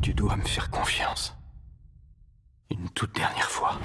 Tu dois me faire confiance. Une toute dernière fois.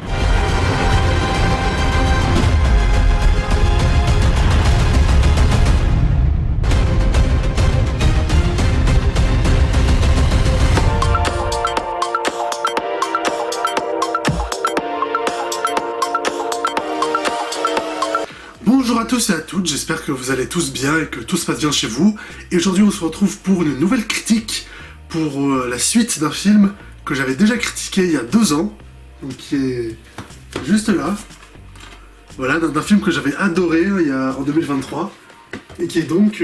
Bonjour à tous et à toutes, j'espère que vous allez tous bien et que tout se passe bien chez vous. Et aujourd'hui on se retrouve pour une nouvelle critique pour la suite d'un film que j'avais déjà critiqué il y a 2 ans, donc qui est juste là. Voilà, d'un film que j'avais adoré en 2023, et qui est donc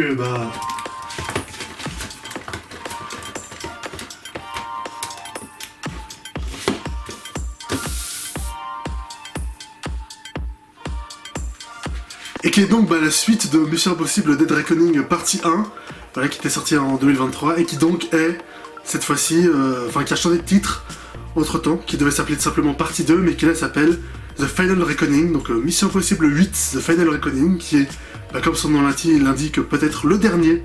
la suite de Mission Impossible Dead Reckoning partie 1, voilà, qui était sorti en 2023, et qui donc est, cette fois-ci, qui a changé de titre entre-temps, qui devait s'appeler simplement partie 2, mais qui là s'appelle The Final Reckoning, donc Mission Impossible 8, The Final Reckoning, qui est, comme son nom l'indique, peut-être le dernier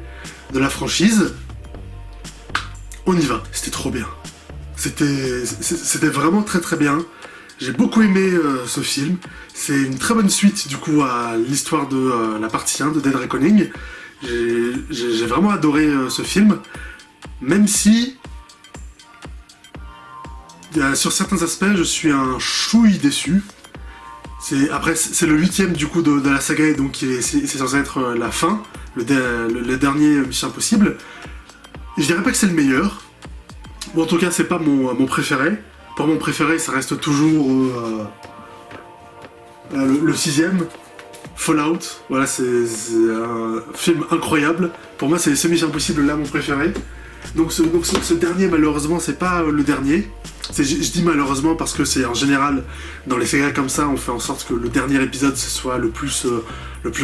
de la franchise. On y va, c'était trop bien. C'était vraiment très très bien. J'ai beaucoup aimé ce film. C'est une très bonne suite du coup à l'histoire de la partie 1 de Dead Reckoning. J'ai vraiment adoré ce film, même si sur certains aspects je suis un chouille déçu. C'est le 8ème du coup de la saga, et donc c'est censé être la fin, le dernier Mission Impossible. Je dirais pas que c'est le meilleur, ou en tout cas c'est pas mon préféré. Pour mon préféré, ça reste toujours le 6ème, Fallout. Voilà, c'est un film incroyable. Pour moi, c'est Mission Impossible là mon préféré. Donc ce dernier, malheureusement, c'est pas le dernier. Je dis malheureusement parce que c'est en général, dans les sagas comme ça, on fait en sorte que le dernier épisode ce soit le plus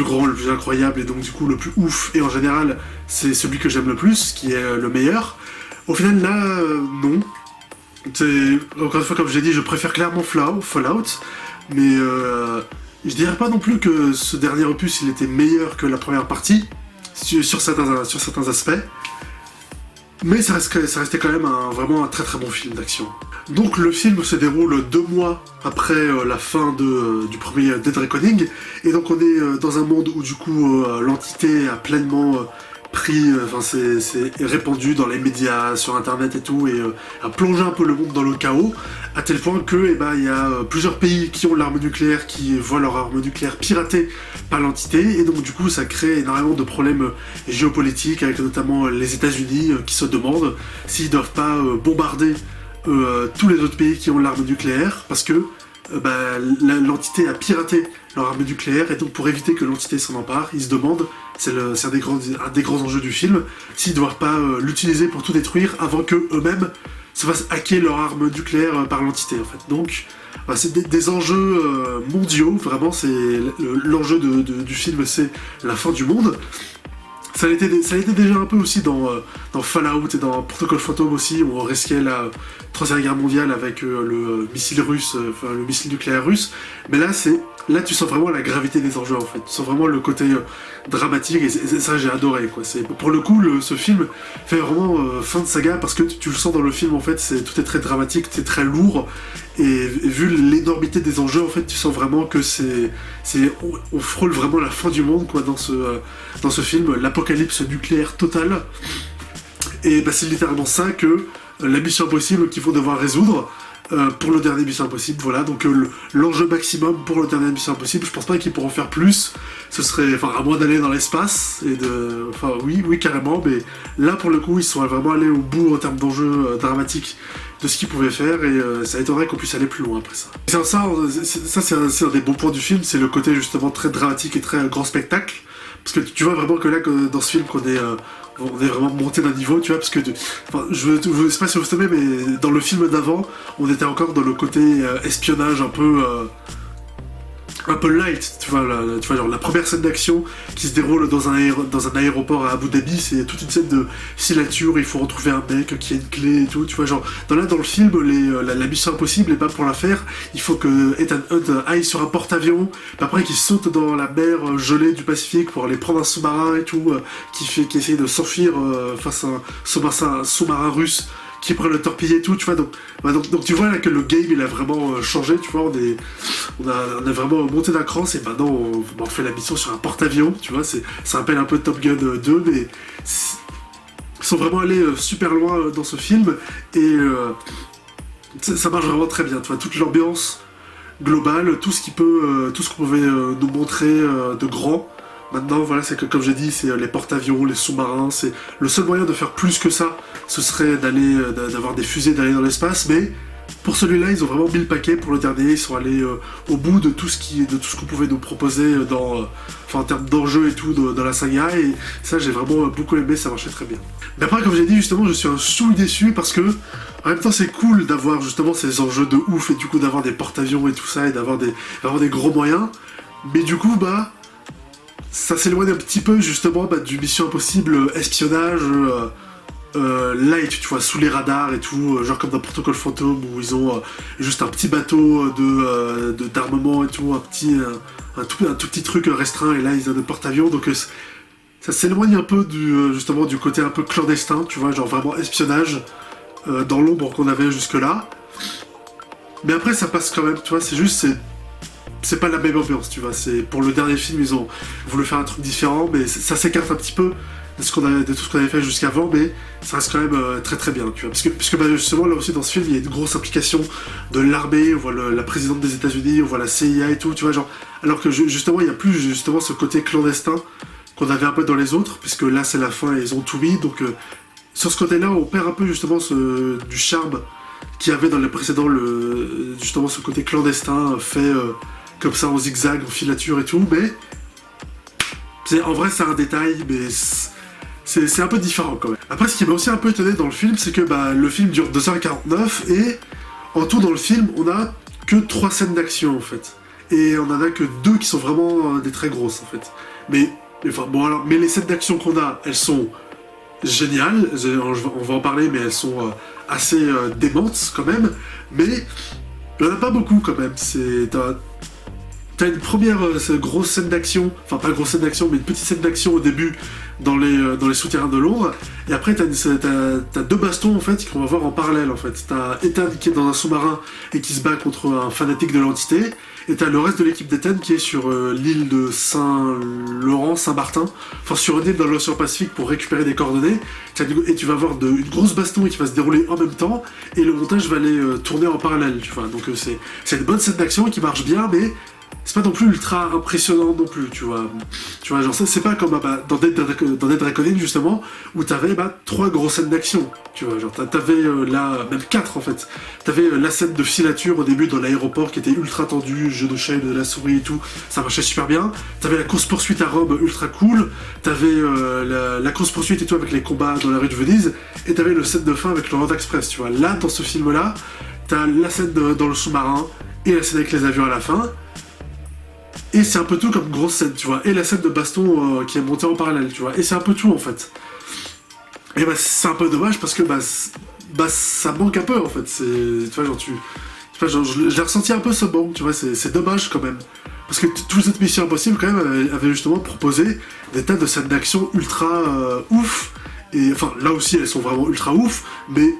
grand, le plus incroyable, et donc du coup le plus ouf. Et en général, c'est celui que j'aime le plus, qui est le meilleur. Au final, là, non. Encore une fois, comme j'ai dit, je préfère clairement Fallout, mais je dirais pas non plus que ce dernier opus il était meilleur que la première partie, sur certains aspects, mais ça restait quand même vraiment un très très bon film d'action. Donc le film se déroule 2 mois après la fin du premier Dead Reckoning, et donc on est dans un monde où du coup l'entité a pleinement c'est répandu dans les médias, sur internet et tout, et a plongé un peu le monde dans le chaos, à tel point que il y a plusieurs pays qui ont l'arme nucléaire, qui voient leur arme nucléaire piratée par l'entité, et donc du coup ça crée énormément de problèmes géopolitiques, avec notamment les États-Unis qui se demandent s'ils doivent pas bombarder tous les autres pays qui ont l'arme nucléaire, parce que l'entité a piraté leur arme nucléaire, et donc pour éviter que l'entité s'en empare, ils se demandent, c'est un des grands enjeux du film, s'ils ne doivent pas l'utiliser pour tout détruire avant que eux-mêmes se fassent hacker leur arme nucléaire par l'entité en fait. Donc c'est des enjeux mondiaux, vraiment, c'est l'enjeu du film, c'est la fin du monde. Ça a été déjà un peu aussi dans Fallout et dans Protocol Phantom aussi, où on risquait la Troisième Guerre mondiale avec le missile russe, le missile nucléaire russe. Mais là tu sens vraiment la gravité des enjeux en fait. Tu sens vraiment le côté dramatique, et ça j'ai adoré quoi. Pour le coup, ce film fait vraiment fin de saga, parce que tu le sens dans le film en fait. Tout est très dramatique, c'est très lourd, et vu l'énormité des enjeux en fait, tu sens vraiment que on frôle vraiment la fin du monde quoi dans ce film, l'apocalypse nucléaire totale. Et c'est littéralement ça que la mission impossible qu'ils vont devoir résoudre pour le dernier Mission Impossible. Voilà, donc l'enjeu maximum pour le dernier Mission Impossible, je pense pas qu'ils pourront faire plus. Ce serait, à moins d'aller dans l'espace, oui carrément, mais là pour le coup ils sont vraiment allés au bout en termes d'enjeux dramatiques de ce qu'ils pouvaient faire, et ça étonnerait qu'on puisse aller plus loin après ça. C'est un des bons points du film, c'est le côté justement très dramatique et très grand spectacle, parce que tu vois vraiment que là, dans ce film, qu'on est vraiment monté d'un niveau, tu vois, parce que, je sais pas si vous savez, mais dans le film d'avant, on était encore dans le côté espionnage un peu light, tu vois, genre la première scène d'action qui se déroule dans un aéroport à Abu Dhabi, c'est toute une scène de filature, il faut retrouver un mec qui a une clé et tout, tu vois, genre, dans le film, la mission impossible, et pas pour la faire, il faut que Ethan Hunt aille sur un porte-avions, après qu'il saute dans la mer gelée du Pacifique pour aller prendre un sous-marin et tout, qui essaye de s'enfuir face à un sous-marin russe qui pourrait le torpiller et tout, tu vois. Donc tu vois là que le game il a vraiment changé, tu vois. On a vraiment monté d'un cran, et maintenant on fait la mission sur un porte-avions, tu vois. Ça rappelle un peu Top Gun 2, mais ils sont vraiment allés super loin dans ce film, et ça marche vraiment très bien, tu vois. Toute l'ambiance globale, tout ce qu'on pouvait nous montrer de grand. Maintenant, voilà, c'est que, comme j'ai dit, c'est les porte-avions, les sous-marins, c'est le seul moyen de faire plus que ça, ce serait d'avoir des fusées, d'aller dans l'espace, mais pour celui-là, ils ont vraiment mis le paquet. Pour le dernier, ils sont allés au bout de tout ce qu'on pouvait nous proposer en termes d'enjeux et tout dans la saga, et ça, j'ai vraiment beaucoup aimé, ça marchait très bien. Mais après, comme j'ai dit, justement, je suis un chouille déçu parce que, en même temps, c'est cool d'avoir justement ces enjeux de ouf, et du coup, d'avoir des porte-avions et tout ça, et d'avoir des gros moyens, mais du coup, ça s'éloigne un petit peu justement du Mission Impossible espionnage light, tu vois, sous les radars et tout, genre comme dans Protocol Phantom où ils ont juste un petit bateau d'armement et tout, un tout petit truc restreint, et là ils ont des porte-avions, donc ça s'éloigne un peu justement du côté un peu clandestin, tu vois, genre vraiment espionnage dans l'ombre qu'on avait jusque-là. Mais après ça passe quand même, tu vois, c'est pas la même ambiance, tu vois. Pour le dernier film, ils ont voulu faire un truc différent, mais ça s'écarte un petit peu de tout ce qu'on avait fait jusqu'avant, mais ça reste quand même très très bien, tu vois. Puisque justement, là aussi, dans ce film, il y a une grosse implication de l'armée, on voit la présidente des États-Unis, on voit la CIA et tout, tu vois, genre. Alors que justement, il y a plus justement ce côté clandestin qu'on avait un peu dans les autres, puisque là, c'est la fin et ils ont tout mis, donc sur ce côté-là, on perd un peu justement du charme qu'il y avait dans les précédents, justement ce côté clandestin fait comme ça en zigzag, en filature et tout, mais en vrai c'est un détail, mais c'est un peu différent quand même. Après, ce qui m'a aussi un peu étonné dans le film, c'est que le film dure 2h49, et en tout dans le film, on a que 3 scènes d'action en fait. Et on en a que 2 qui sont vraiment des très grosses en fait. Mais les scènes d'action qu'on a, elles sont géniales, on va en parler, mais elles sont assez démentes quand même, mais il n'y en a pas beaucoup quand même. T'as une première grosse scène d'action, enfin pas grosse scène d'action, mais une petite scène d'action au début dans les souterrains de Londres, et après t'as 2 bastons en fait qu'on va voir en parallèle en fait. T'as Ethan qui est dans un sous-marin et qui se bat contre un fanatique de l'entité, et t'as le reste de l'équipe d'Ethan qui est sur l'île de Saint-Laurent, Saint-Martin, enfin sur une île dans l'océan Pacifique pour récupérer des coordonnées, et tu vas avoir une grosse baston qui va se dérouler en même temps, et le montage va aller tourner en parallèle, tu vois. Donc c'est une bonne scène d'action qui marche bien, mais c'est pas non plus ultra impressionnant non plus, tu vois. Tu vois, genre ça, c'est pas comme dans Dead Reckoning justement, où t'avais 3 grosses scènes d'action, tu vois. Genre t'avais là, même 4 en fait. T'avais la scène de filature au début dans l'aéroport qui était ultra tendue, jeu de chat et de la souris et tout, ça marchait super bien. T'avais la course-poursuite à Rome ultra cool, t'avais la course-poursuite et tout avec les combats dans la rue de Venise, et t'avais le set de fin avec l'Orient Express, tu vois. Là, dans ce film-là, t'as la scène dans le sous-marin, et la scène avec les avions à la fin. Et c'est un peu tout comme grosse scène, tu vois. Et la scène de baston qui est montée en parallèle, tu vois. Et c'est un peu tout, en fait. Et c'est un peu dommage parce que, ça manque un peu, en fait. Tu vois, je l'ai ressenti un peu ce manque, tu vois. C'est dommage, quand même. Parce que toutes les autres missions impossibles, quand même, avaient justement proposé des tas de scènes d'action ultra ouf. Et, enfin, là aussi, elles sont vraiment ultra ouf, mais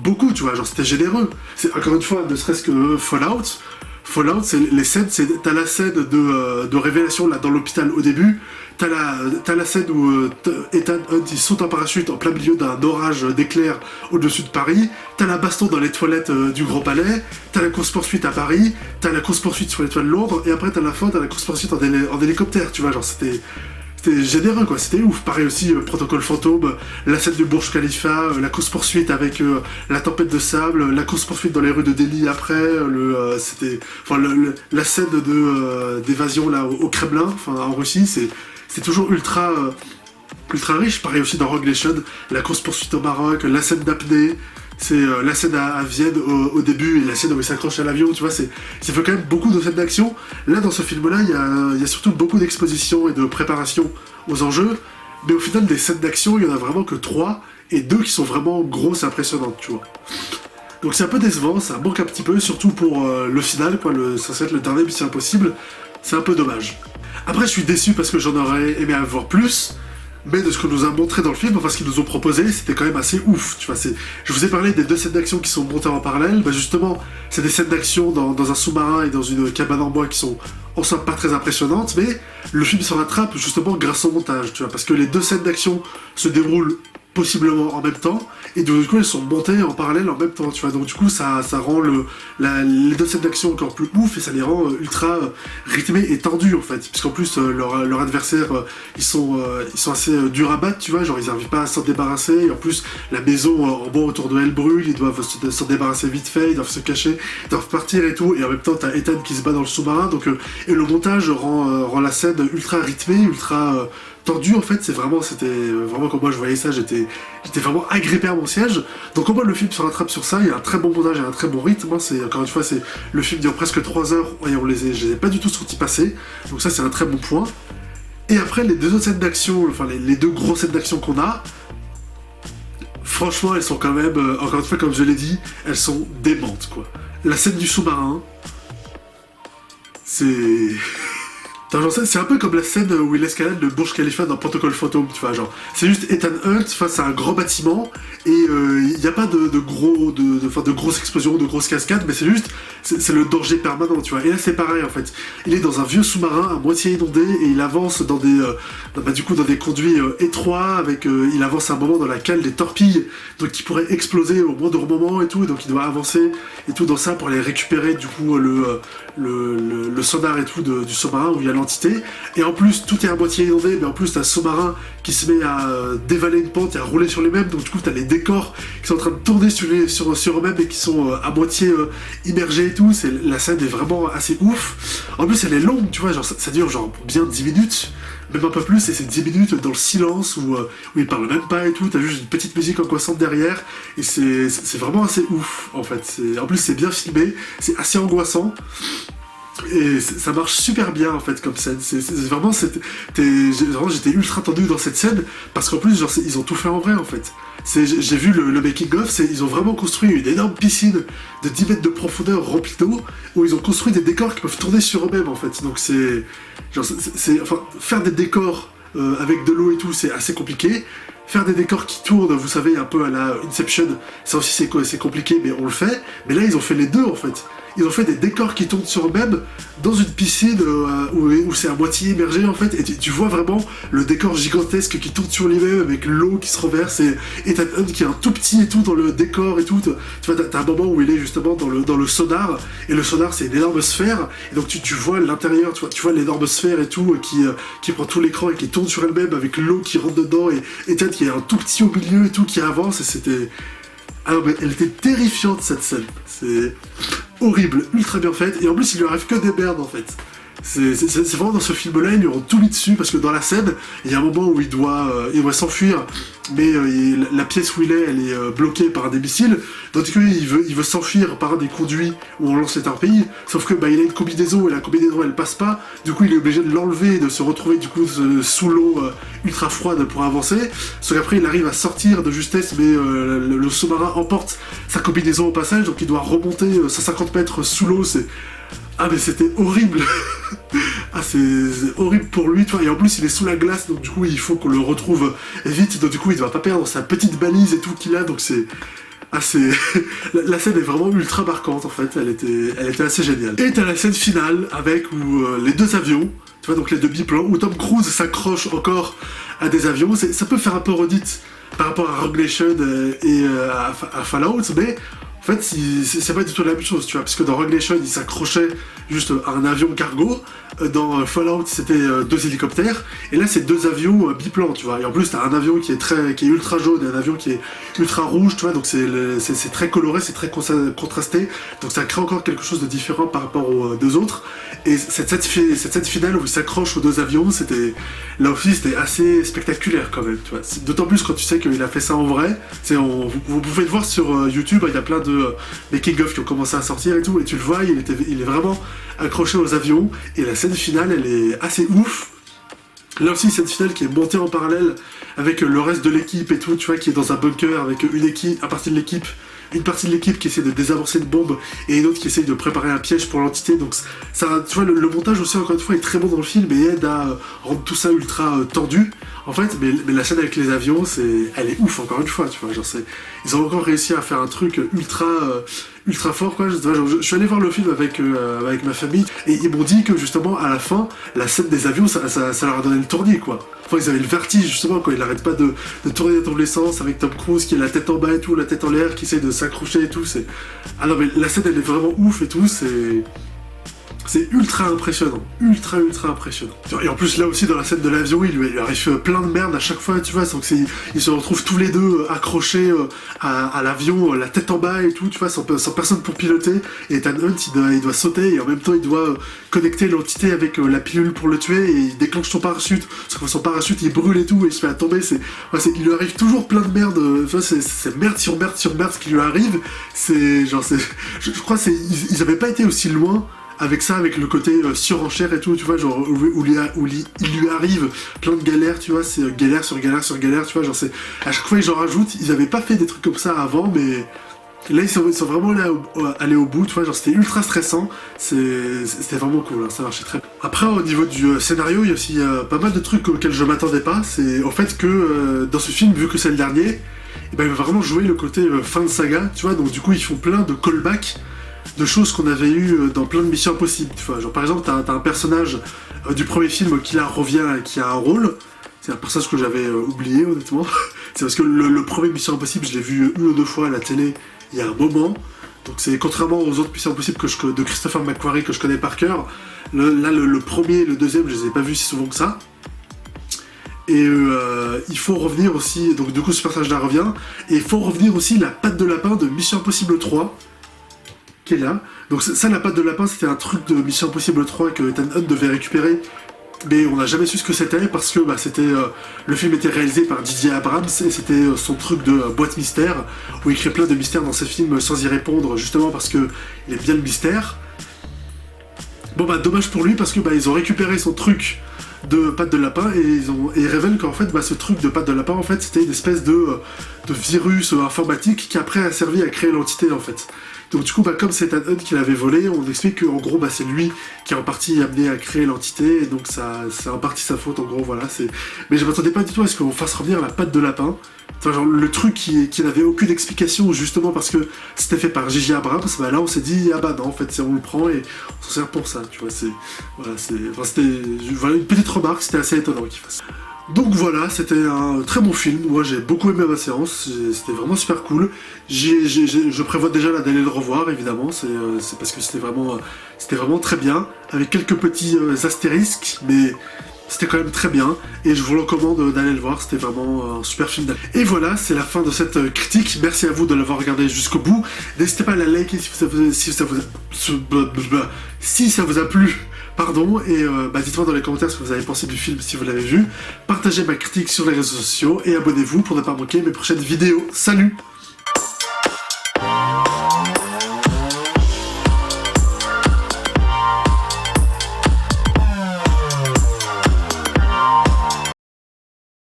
beaucoup, tu vois. Genre, c'était généreux. C'est, encore une fois, ne serait-ce que Fallout, c'est les scènes, t'as la scène de révélation là dans l'hôpital au début, t'as la scène où Ethan Hunt il saute en parachute en plein milieu d'un orage d'éclairs au-dessus de Paris, t'as la baston dans les toilettes du Grand Palais, t'as la course-poursuite à Paris, t'as la course-poursuite sur les toits de Londres, et après t'as la fin, t'as la course-poursuite en hélicoptère, tu vois, genre c'était généreux quoi, c'était ouf. Pareil aussi, Protocol Fantôme, la scène du Burj Khalifa, la course-poursuite avec la tempête de sable, la course-poursuite dans les rues de Delhi après, la scène d'évasion là au Kremlin, enfin en Russie, c'est toujours ultra riche. Pareil aussi dans Rogue Nation, la course-poursuite au Maroc, la scène d'apnée, c'est la scène à Vienne au début, et la scène où il s'accroche à l'avion, tu vois, ça fait quand même beaucoup de scènes d'action. Là, dans ce film-là, il y a surtout beaucoup d'exposition et de préparation aux enjeux, mais au final, des scènes d'action, il y en a vraiment que 3, et 2 qui sont vraiment grosses et impressionnantes, tu vois. Donc c'est un peu décevant, ça manque un petit peu, surtout pour le final, quoi, ça va être le dernier Mission Impossible, c'est un peu dommage. Après, je suis déçu parce que j'en aurais aimé avoir plus, mais de ce qu'on nous a montré dans le film, enfin ce qu'ils nous ont proposé, c'était quand même assez ouf, tu vois. Je vous ai parlé des 2 scènes d'action qui sont montées en parallèle, bah justement, c'est des scènes d'action dans un sous-marin et dans une cabane en bois qui sont en soi pas très impressionnantes, mais le film se rattrape justement grâce au montage, tu vois, parce que les 2 scènes d'action se déroulent possiblement en même temps, et du coup elles sont montées en parallèle en même temps, tu vois, donc du coup ça rend les 2 scènes d'action encore plus ouf, et ça les rend ultra rythmés et tendus en fait, puisqu'en plus leur adversaire, ils sont assez durs à battre, tu vois, genre ils n'arrivent pas à s'en débarrasser, et en plus la maison en bois autour de elle brûle, ils doivent s'en débarrasser vite fait, ils doivent se cacher, ils doivent partir et tout, et en même temps t'as Ethan qui se bat dans le sous-marin, donc et le montage rend la scène ultra rythmée, ultra tendu en fait, c'était vraiment comme moi je voyais ça, j'étais vraiment agrippé à mon siège. Donc au moins le film se rattrape sur ça, il y a un très bon montage et un très bon rythme. Moi c'est encore une fois c'est le film dure presque 3 heures et je les ai pas du tout sentis passer. Donc ça c'est un très bon point. Et après les 2 autres scènes d'action, enfin les 2 grosses scènes d'action qu'on a, franchement elles sont quand même, encore une fois comme je l'ai dit, elles sont démentes quoi. La scène du sous-marin, c'est c'est un peu comme la scène où il escalade le Burj Khalifa dans Protocol Phantom, tu vois, genre, c'est juste Ethan Hunt face à un grand bâtiment, et il n'y a pas de grosses explosions, de grosses cascades, mais c'est le danger permanent, tu vois, et là c'est pareil, en fait, il est dans un vieux sous-marin à moitié inondé, et il avance dans des conduits étroits, il avance à un moment dans la cale des torpilles, donc qui pourraient exploser au moindre moment, et tout, et donc il doit avancer, et tout dans ça, pour aller récupérer, du coup, le sonar et tout du sous-marin où il y a l'entité, et en plus tout est à moitié inondé, mais en plus t'as un sous-marin qui se met à dévaler une pente et à rouler sur lui-même, donc du coup t'as les décors qui sont en train de tourner sur eux-mêmes et qui sont à moitié immergés et tout, la scène est vraiment assez ouf. En plus elle est longue, tu vois, genre ça dure genre bien 10 minutes, même un peu plus, et c'est 10 minutes dans le silence où il parle même pas et tout, t'as juste une petite musique angoissante derrière, et c'est vraiment assez ouf en fait. En plus c'est bien filmé, c'est assez angoissant. Et ça marche super bien en fait comme scène. Vraiment, j'étais ultra tendu dans cette scène parce qu'en plus, genre, ils ont tout fait en vrai en fait. J'ai vu le making of, ils ont vraiment construit une énorme piscine de 10 mètres de profondeur remplie d'eau où ils ont construit des décors qui peuvent tourner sur eux-mêmes en fait. Donc faire des décors avec de l'eau et tout, c'est assez compliqué. Faire des décors qui tournent, vous savez, un peu à la Inception, ça aussi c'est compliqué, mais on le fait. Mais là, ils ont fait les deux en fait. Ils ont fait des décors qui tournent sur eux-mêmes dans une piscine où c'est à moitié immergé en fait, et tu vois vraiment le décor gigantesque qui tourne sur lui-même avec l'eau qui se renverse, et Ethan Hunt qui est un tout petit et tout dans le décor et tout. Tu vois, t'as un moment où il est justement dans le sonar, et le sonar c'est une énorme sphère, et donc tu vois l'intérieur, tu vois l'énorme sphère et tout qui prend tout l'écran et qui tourne sur elle-même avec l'eau qui rentre dedans, et Ethan qui est un tout petit au milieu et tout qui avance, et c'était... Ah non mais elle était terrifiante cette scène, c'est horrible, ultra bien faite, et en plus il lui arrive que des merdes en fait. C'est vraiment dans ce film-là, ils lui ont tout mis dessus, parce que dans la scène, il y a un moment où il doit s'enfuir, mais la pièce où il est, elle est bloquée par des missiles, donc il veut s'enfuir par un des conduits où on lance les torpilles, sauf que il a une combinaison, et la combinaison elle passe pas, du coup il est obligé de l'enlever et de se retrouver du coup sous l'eau ultra froide pour avancer, sauf qu'après il arrive à sortir de justesse, mais le sous-marin emporte sa combinaison au passage, donc il doit remonter 150 mètres sous l'eau, Ah mais c'était horrible. Ah c'est horrible pour lui, tu vois, et en plus il est sous la glace, donc du coup il faut qu'on le retrouve vite, donc du coup il ne va pas perdre sa petite balise et tout qu'il a, donc c'est... Ah c'est... la scène est vraiment ultra marquante en fait, elle était assez géniale. Et t'as la scène finale avec les 2 avions, tu vois, donc les 2 biplans, où Tom Cruise s'accroche encore à des avions, ça peut faire un peu redite par rapport à Rogue Nation et à Fallout, mais... En fait, c'est pas du tout la même chose, tu vois, parce que dans Rogue Nation, il s'accrochait juste à un avion cargo, dans Fallout, c'était 2 hélicoptères, et là, c'est 2 avions biplans, tu vois, et en plus, t'as un avion qui est ultra jaune et un avion qui est ultra rouge, tu vois, donc c'est très coloré, c'est très contrasté, donc ça crée encore quelque chose de différent par rapport aux 2 autres, et cette scène finale où il s'accroche aux 2 avions, là aussi, c'était assez spectaculaire quand même, tu vois, d'autant plus quand tu sais qu'il a fait ça en vrai, vous pouvez le voir sur YouTube, il y a plein de making-of qui ont commencé à sortir et tout, et tu le vois, il est vraiment accroché aux avions, et la scène finale, elle est assez ouf. Là aussi, scène finale qui est montée en parallèle avec le reste de l'équipe et tout, tu vois, qui est dans un bunker avec une partie de l'équipe qui essaie de désamorcer une bombe, et une autre qui essaie de préparer un piège pour l'entité, donc ça, tu vois, le montage aussi, encore une fois, est très bon dans le film, et aide à rendre tout ça ultra tendu. En fait, mais la scène avec les avions, elle est ouf encore une fois, tu vois. Genre, ils ont encore réussi à faire un truc ultra fort, quoi. Je suis allé voir le film avec ma famille et ils m'ont dit que justement à la fin, la scène des avions, ça leur a donné le tournis, quoi. Enfin, ils avaient le vertige justement quand il arrête pas de tourner dans tous les sens avec Tom Cruise qui a la tête en bas et tout, la tête en l'air, qui essaye de s'accrocher et tout. Ah non mais la scène elle est vraiment ouf et tout, c'est ultra impressionnant, ultra impressionnant. Et en plus là aussi dans la scène de l'avion, il lui arrive plein de merde à chaque fois, tu vois, donc ils se retrouvent tous les deux accrochés à l'avion, la tête en bas et tout, tu vois, sans personne pour piloter, et Ethan Hunt il doit sauter, et en même temps il doit connecter l'entité avec la pilule pour le tuer, et il déclenche son parachute, parce que son parachute il brûle et tout, et il se fait tomber, il lui arrive toujours plein de merde, c'est merde sur merde sur merde ce qui lui arrive, je crois ils avaient pas été aussi loin avec ça, avec le côté surenchère et tout, tu vois, genre où il lui arrive plein de galères, tu vois, c'est galère sur galère sur galère, tu vois, genre à chaque fois ils en rajoutent, ils avaient pas fait des trucs comme ça avant, mais là ils sont vraiment allés au bout, tu vois, genre c'était ultra stressant, c'était vraiment cool, hein, ça marchait très bien. Après au niveau du scénario, il y a aussi pas mal de trucs auxquels je m'attendais pas, c'est au fait que dans ce film, vu que c'est le dernier, il va vraiment jouer le côté fin de saga, tu vois, donc du coup ils font plein de callbacks de choses qu'on avait eues dans plein de Missions Impossibles, tu vois. Genre par exemple, t'as un personnage du premier film qui là revient et qui a un rôle. C'est un personnage que j'avais oublié honnêtement. C'est parce que le premier Mission Impossible, je l'ai vu une ou deux fois à la télé il y a un moment. Donc c'est contrairement aux autres Missions Impossibles de Christopher McQuarrie que je connais par cœur. Le premier et le deuxième, je les ai pas vus si souvent que ça. Et il faut revenir aussi, donc du coup ce personnage là revient, et il faut revenir aussi la patte de lapin de Mission Impossible 3. Qui est là. Donc ça, la patte de lapin, c'était un truc de Mission Impossible 3 que Ethan Hunt devait récupérer, mais on n'a jamais su ce que c'était parce que le film était réalisé par J.J. Abrams et c'était son truc de boîte mystère où il crée plein de mystères dans ses films sans y répondre, justement parce que il aime bien le mystère. Bon dommage pour lui parce que ils ont récupéré son truc de patte de lapin et ils révèlent qu'en fait ce truc de patte de lapin en fait c'était une espèce de virus informatique qui après a servi à créer l'entité en fait. Donc du coup, comme c'est Ethan Hunt qui l'avait volé, on explique qu'en gros, c'est lui qui est en partie amené à créer l'entité, et donc c'est en partie sa faute, en gros, voilà. Mais je m'attendais pas du tout à ce qu'on fasse revenir la patte de lapin. Enfin, genre, le truc qui n'avait aucune explication, justement parce que c'était fait par J.J. Abrams, là on s'est dit, ah non, en fait, on le prend et on s'en sert pour ça, tu vois, c'était une petite remarque, c'était assez étonnant qu'il fasse. Donc voilà, c'était un très bon film, moi j'ai beaucoup aimé ma séance, c'était vraiment super cool. Je prévois déjà d'aller le revoir évidemment, c'est parce que c'était vraiment très bien, avec quelques petits astérisques, mais c'était quand même très bien, et je vous recommande d'aller le voir, c'était vraiment un super film. Et voilà, c'est la fin de cette critique, merci à vous de l'avoir regardé jusqu'au bout, n'hésitez pas à la liker si ça vous a plu. Pardon, et dites-moi dans les commentaires ce que vous avez pensé du film si vous l'avez vu, partagez ma critique sur les réseaux sociaux et abonnez-vous pour ne pas manquer mes prochaines vidéos. Salut!